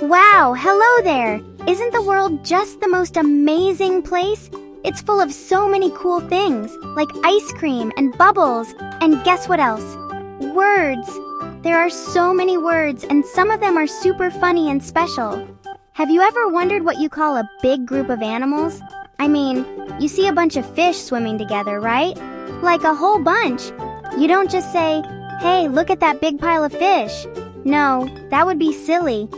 Wow, hello there! Isn't the world just the most amazing place? It's full of so many cool things, like ice cream and bubbles, and guess what else? Words! There are so many words, and some of them are super funny and special. Have you ever wondered what you call a big group of animals? I mean, you see a bunch of fish swimming together, right? Like a whole bunch. You don't just say, "Hey, look at that big pile of fish." No, that would be silly.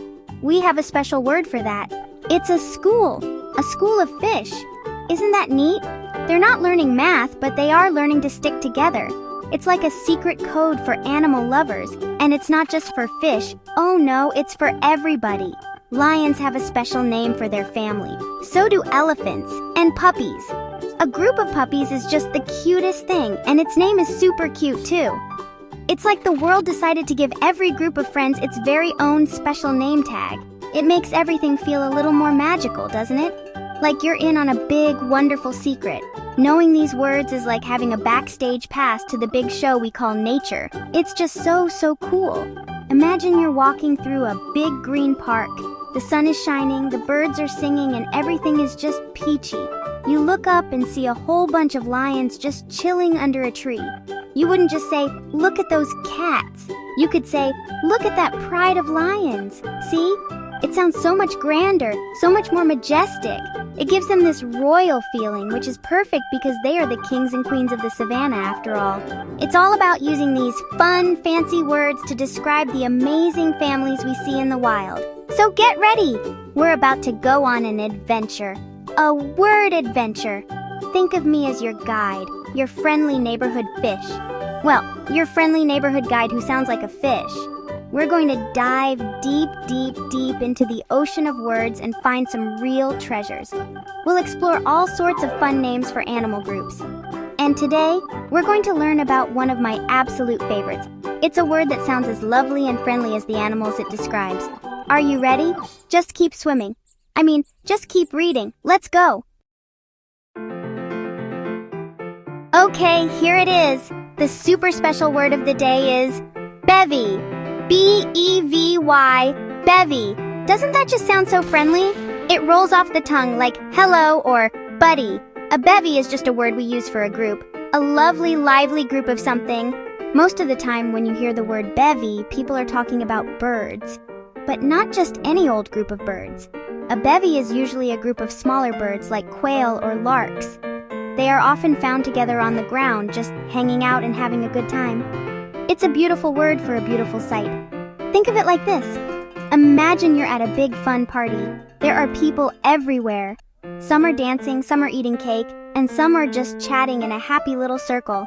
We have a special word for that. It's a school of fish. Isn't that neat? They're not learning math, but they are learning to stick together. It's like a secret code for animal lovers, and it's not just for fish. Oh no, it's for everybody. Lions have a special name for their family. So do elephants and puppies. A group of puppies is just the cutest thing, and its name is super cute too. It's like the world decided to give every group of friends its very own special name tag. It makes everything feel a little more magical, doesn't it? Like you're in on a big, wonderful secret. Knowing these words is like having a backstage pass to the big show we call nature. It's just so cool. Imagine you're walking through a big green park. The sun is shining, the birds are singing, and everything is just peachy. You look up and see a whole bunch of lions just chilling under a tree. You wouldn't just say, "Look at those cats." You could say, "Look at that pride of lions." See? It sounds so much grander, so much more majestic. It gives them this royal feeling, which is perfect because they are the kings and queens of the savannah after all. It's all about using these fun, fancy words to describe the amazing families we see in the wild. So get ready! We're about to go on an adventure. A word adventure. Think of me as your guide, your friendly neighborhood fish. Well, your friendly neighborhood guide who sounds like a fish. We're going to dive deep into the ocean of words and find some real treasures. We'll explore all sorts of fun names for animal groups. And today, we're going to learn about one of my absolute favorites. It's a word that sounds as lovely and friendly as the animals it describes. Are you ready? Just keep swimming. Just keep reading. Let's go! Okay, here it is. The super special word of the day is bevy. B-E-V-Y, bevy. Doesn't that just sound so friendly? It rolls off the tongue like hello or buddy. A bevy is just a word we use for a group. A lovely, lively group of something. Most of the time when you hear the word bevy, people are talking about birds. But not just any old group of birds. A bevy is usually a group of smaller birds like quail or larks. They are often found together on the ground, just hanging out and having a good time. It's a beautiful word for a beautiful sight. Think of it like this. Imagine you're at a big fun party. There are people everywhere. Some are dancing, some are eating cake, and some are just chatting in a happy little circle.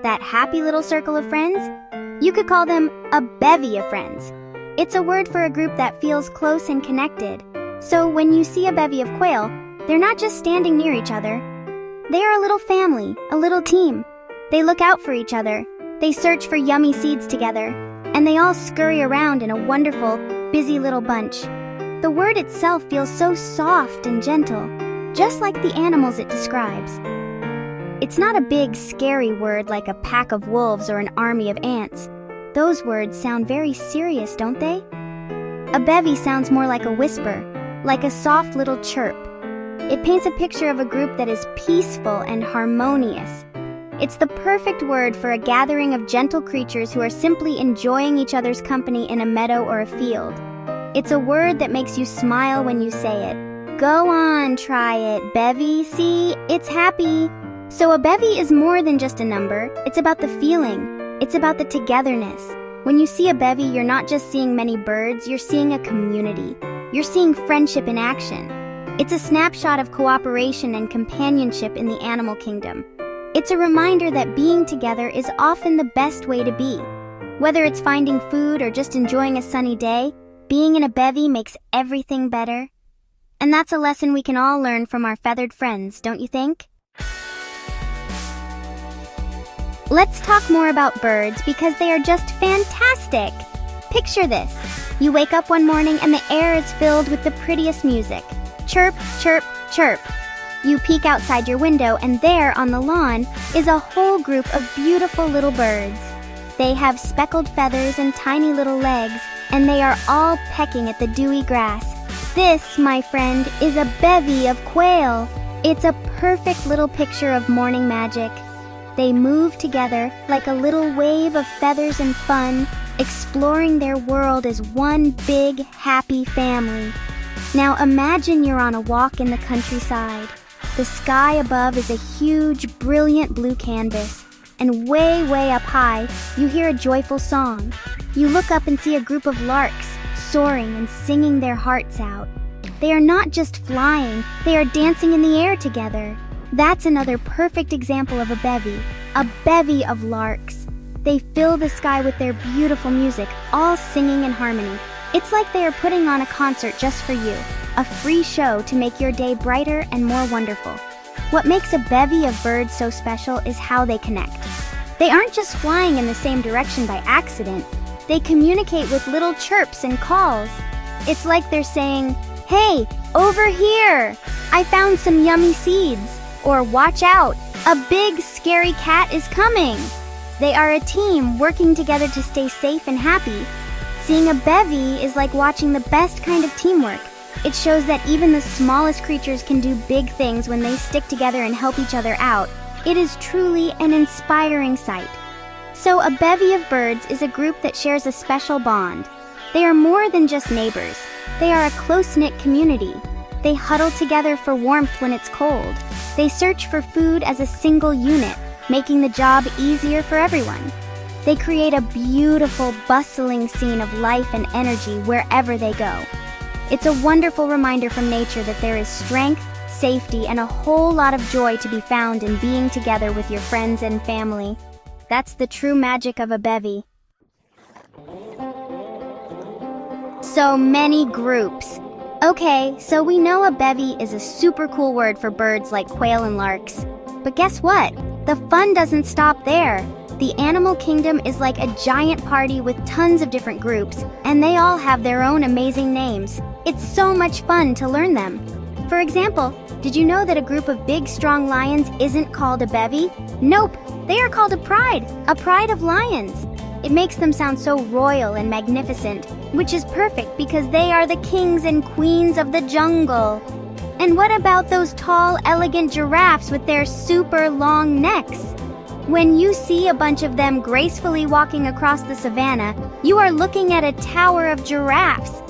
That happy little circle of friends? You could call them a bevy of friends. It's a word for a group that feels close and connected. So when you see a bevy of quail, they're not just standing near each other. They are a little family, a little team. They look out for each other. They search for yummy seeds together, and they all scurry around in a wonderful, busy little bunch. The word itself feels so soft and gentle, just like the animals it describes. It's not a big, scary word like a pack of wolves or an army of ants. Those words sound very serious, don't they? A bevy sounds more like a whisper, like a soft little chirp. It paints a picture of a group that is peaceful and harmonious. It's the perfect word for a gathering of gentle creatures who are simply enjoying each other's company in a meadow or a field. It's a word that makes you smile when you say it. Go on, try it, bevy. See, it's happy. So a bevy is more than just a number. It's about the feeling. It's about the togetherness. When you see a bevy, you're not just seeing many birds, you're seeing a community. You're seeing friendship in action. It's a snapshot of cooperation and companionship in the animal kingdom. It's a reminder that being together is often the best way to be. Whether it's finding food or just enjoying a sunny day, being in a bevy makes everything better. And that's a lesson we can all learn from our feathered friends, don't you think? Let's talk more about birds because they are just fantastic. Picture this. You wake up one morning and the air is filled with the prettiest music. Chirp, chirp, chirp. You peek outside your window and there on the lawn is a whole group of beautiful little birds. They have speckled feathers and tiny little legs, and they are all pecking at the dewy grass. This, my friend, is a bevy of quail. It's a perfect little picture of morning magic. They move together like a little wave of feathers and fun, exploring their world as one big, happy family. Now imagine you're on a walk in the countryside. The sky above is a huge, brilliant blue canvas, and way, way up high, you hear a joyful song. You look up and see a group of larks, soaring and singing their hearts out. They are not just flying, they are dancing in the air together. That's another perfect example of a bevy of larks. They fill the sky with their beautiful music, all singing in harmony. It's like they are putting on a concert just for you, a free show to make your day brighter and more wonderful. What makes a bevy of birds so special is how they connect. They aren't just flying in the same direction by accident. They communicate with little chirps and calls. It's like they're saying, "Hey, over here! I found some yummy seeds." Or "Watch out! A big, scary cat is coming!" They are a team working together to stay safe and happy. Seeing a bevy is like watching the best kind of teamwork. It shows that even the smallest creatures can do big things when they stick together and help each other out. It is truly an inspiring sight. So a bevy of birds is a group that shares a special bond. They are more than just neighbors. They are a close-knit community. They huddle together for warmth when it's cold. They search for food as a single unit, making the job easier for everyone. They create a beautiful, bustling scene of life and energy wherever they go. It's a wonderful reminder from nature that there is strength, safety, and a whole lot of joy to be found in being together with your friends and family. That's the true magic of a bevy. So many groups. Okay, so we know a bevy is a super cool word for birds like quail and larks. But guess what? The fun doesn't stop there. The animal kingdom is like a giant party with tons of different groups, and they all have their own amazing names. It's so much fun to learn them. For example, did you know that a group of big, strong lions isn't called a bevy? Nope, they are called a pride of lions. It makes them sound so royal and magnificent, which is perfect because they are the kings and queens of the jungle. And what about those tall, elegant giraffes with their super long necks? When you see a bunch of them gracefully walking across the savannah, you are looking at a tower of giraffes.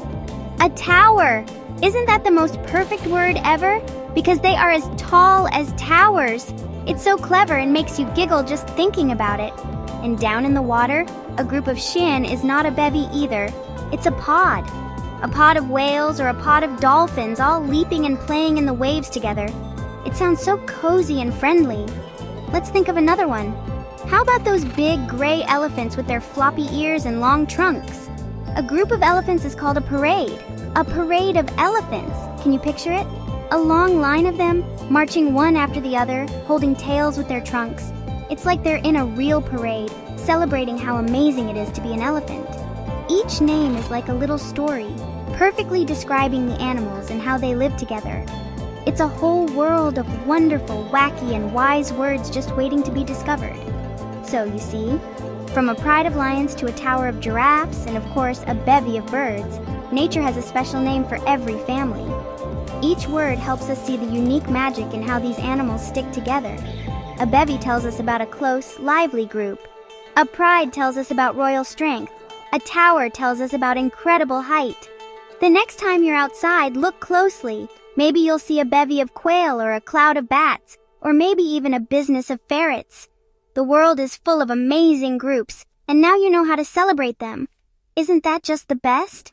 A tower! Isn't that the most perfect word ever? Because they are as tall as towers. It's so clever and makes you giggle just thinking about it. And down in the water, a group of shin is not a bevy either. It's a pod. A pod of whales or a pod of dolphins all leaping and playing in the waves together. It sounds so cozy and friendly. Let's think of another one. How about those big gray elephants with their floppy ears and long trunks? A group of elephants is called a parade. A parade of elephants. Can you picture it? A long line of them, marching one after the other, holding tails with their trunks. It's like they're in a real parade, celebrating how amazing it is to be an elephant. Each name is like a little story, perfectly describing the animals and how they live together. It's a whole world of wonderful, wacky, and wise words just waiting to be discovered. So, you see, from a pride of lions to a tower of giraffes, and of course a bevy of birds, nature has a special name for every family. Each word helps us see the unique magic in how these animals stick together. A bevy tells us about a close, lively group. A pride tells us about royal strength. A tower tells us about incredible height. The next time you're outside, look closely. Maybe you'll see a bevy of quail or a cloud of bats, or maybe even a business of ferrets. The world is full of amazing groups, and now you know how to celebrate them. Isn't that just the best?